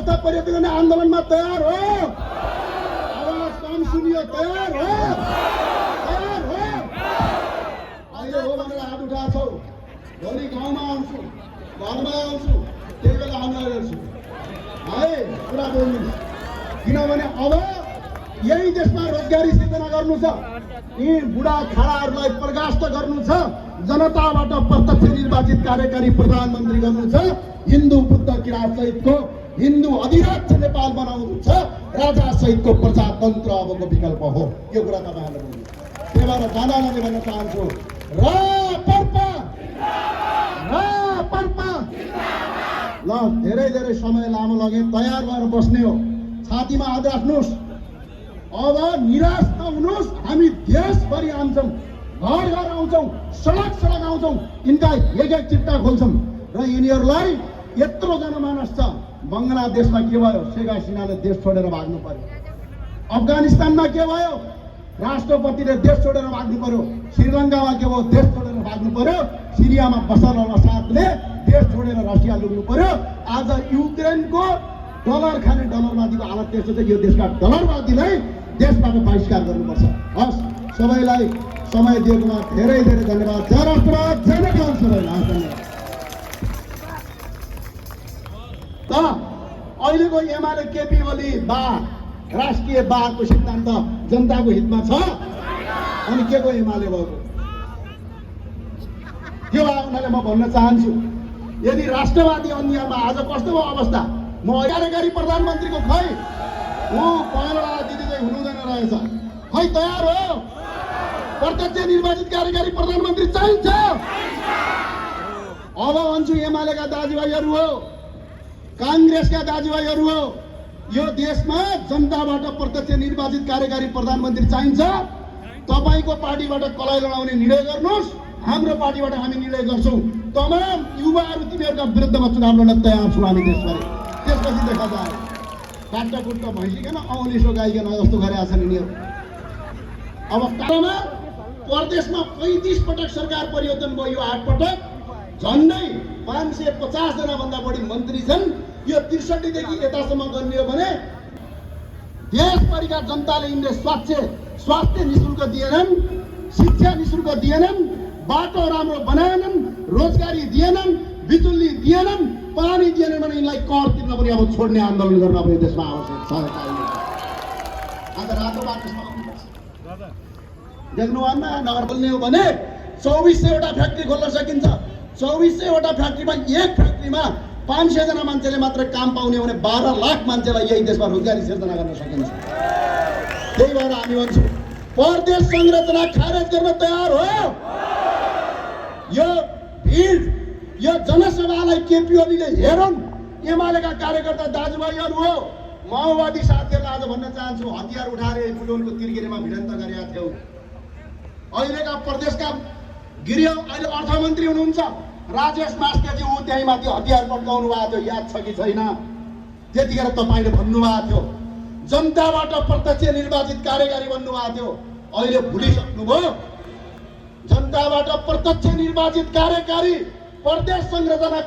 व्यवस्था परिवर्तन गर्ने आन्दोलनमा तयार हो? आवाज कम सुनियो, तयार हो? तयार हो? अहिले हो भनेर हात उठाएको छौ, भोलि गाउँमा आउँछु, घरमा आउँछु, त्यही बेला हमला गर्छु है, कुरा बोल्नु। किनभने अब यही देशमा रोजगारी सिर्जना गर्नु छ, यी बुढा खाडाहरूलाई प्रकाश गर्नु छ, जनताबाट प्रत्यक्ष निर्वाचित कार्यकारी प्रधानमन्त्री गर्नु छ, हिन्दू बुद्ध किराँत सहितको हिन्दू अधिराज्य नेपाल बनाउनु छ, राजा सहितको प्रजातन्त्र अबको विकल्प हो। यो कुरा तपाईँहरूले बुझ्नु। त्यही भएर जाँदाले भन्न चाहन्छु, ल धेरै धेरै समय लामो लगे, तयार भएर बस्ने हो, छातीमा हात राख्नुहोस्। अब निराश नहुनुहोस्, हामी देशभरि आउँछौँ, घर घर आउँछौँ, सडक सडक आउँछौँ, यिनका एक एक चिट्टा खोल्छौँ र यिनीहरूलाई यत्रो जनमानस छ। बङ्गलादेशमा के भयो? शेख हसिनाले देश छोडेर भाग्नु पर्यो। अफगानिस्तानमा के भयो? राष्ट्रपतिले देश छोडेर भाग्नु पर्यो। श्रीलङ्कामा के भयो? देश छोडेर भाग्नु पर्यो। सिरियामा बसर अल असादले देश छोडेर रसिया लुक्नु पर्यो। आज युक्रेनको डलर खाने डलरवादीको हालत त्यस्तो छ। यो देशका डलरवादीलाई देशबाट बहिष्कार गर्नुपर्छ। हस्, सबैलाई समय दिएकोमा धेरै धेरै धन्यवाद। जय राष्ट्रवाद, जय नेपाल, सबैलाई धन्यवाद। त अहिलेको एमाले केपी ओली बा राष्ट्रिय बाको सिद्धान्त जनताको हितमा छ अनि के को एमाले भएको त्यो हुनाले म भन्न चाहन्छु, यदि राष्ट्रवादी अन्यमा आज कस्तो भयो अवस्था? म कार्यकारी प्रधानमन्त्रीको खै पहलवाला दिदी चाहिँ हुनुहुँदैन रहेछ, खै तयार हो? प्रत्यक्ष निर्वाचित कार्यकारी प्रधानमन्त्री चाहिन्छ। अब भन्छु, एमालेका दाजुभाइहरू हो, काङ्ग्रेसका दाजुभाइहरू हो, यो देशमा जनताबाट प्रत्यक्ष निर्वाचित कार्यकारी प्रधानमन्त्री चाहिन्छ। तपाईँको पार्टीबाट कलाई लडाउने निर्णय गर्नुहोस्, हाम्रो पार्टीबाट हामी निर्णय गर्छौँ। तमाम युवाहरू तिनीहरूका विरुद्धमा चुनाव लड्न तयार छौँ हामी देशभरि। त्यसपछि देखा जाए काट्टाकुट्टा भइसकेन, औलिसो गाइकन जस्तो गरेका छन् यिनीहरू। अब कालमा प्रदेशमा 35 पटक सरकार परिवर्तन भयो, 8 पटक, झन्डै 550 जना भन्दा बढी मन्त्री छन्। यो 63 देखि यतासम्म गर्ने हो भने देशभरिका जनताले यिनले स्वास्थ्य निशुल्क दिएनन्, शिक्षा निशुल्क दिएनन्, बाटो राम्रो बनाएनन्, रोजगारी दिएनन्, बिजुली दिएनन्, पानी दिएनन् भने यिनलाई कर तिर्न पनि अब छोड्ने आन्दोलन गर्न पनि देशमा आवश्यक छ। आज रातो बाटो समाउनुपर्छ। देख्नुभन्न, नगर बोल्ने हो भने 2400वटा फ्याक्ट्री खोल्न सकिन्छ। 2400वटा फ्याक्ट्रीमा एक फ्याक्ट्रीमा 500 जना मान्छेले मात्र काम पाउने हो भने 12 लाख मान्छेलाई यही देशमा रोजगारी सिर्जना गर्न सकिन्छ। त्यही भएर हामी भन्छौँ, प्रदेश संरचना खारेज गर्न तयार हो? यो भिड, यो जनसभालाई केपी ओलीले हेरौँ। एमालेका कार्यकर्ता दाजुभाइहरू हो, माओवादी साथीहरूलाई आज भन्न चाहन्छु, हतियार उठाएर बुटोलको तिरगिरीमा भिडन्त गरेका थियौ। अहिलेका प्रदेशका गृह अहिले अर्थमन्त्री हुनुहुन्छ राजेश मास्केजी, ऊ त्यही माथि हतियार पड्काउनु भएको थियो, याद छ कि छैन? त्यतिखेर तपाईँले भन्नुभएको थियो जनताबाट प्रत्यक्ष निर्वाचित कार्यकारी बन्नुभएको थियो। अहिले भुलिसक्नुभयो? जनताबाट प्रत्यक्ष निर्वाचित कार्यकारी प्रदेश संरचना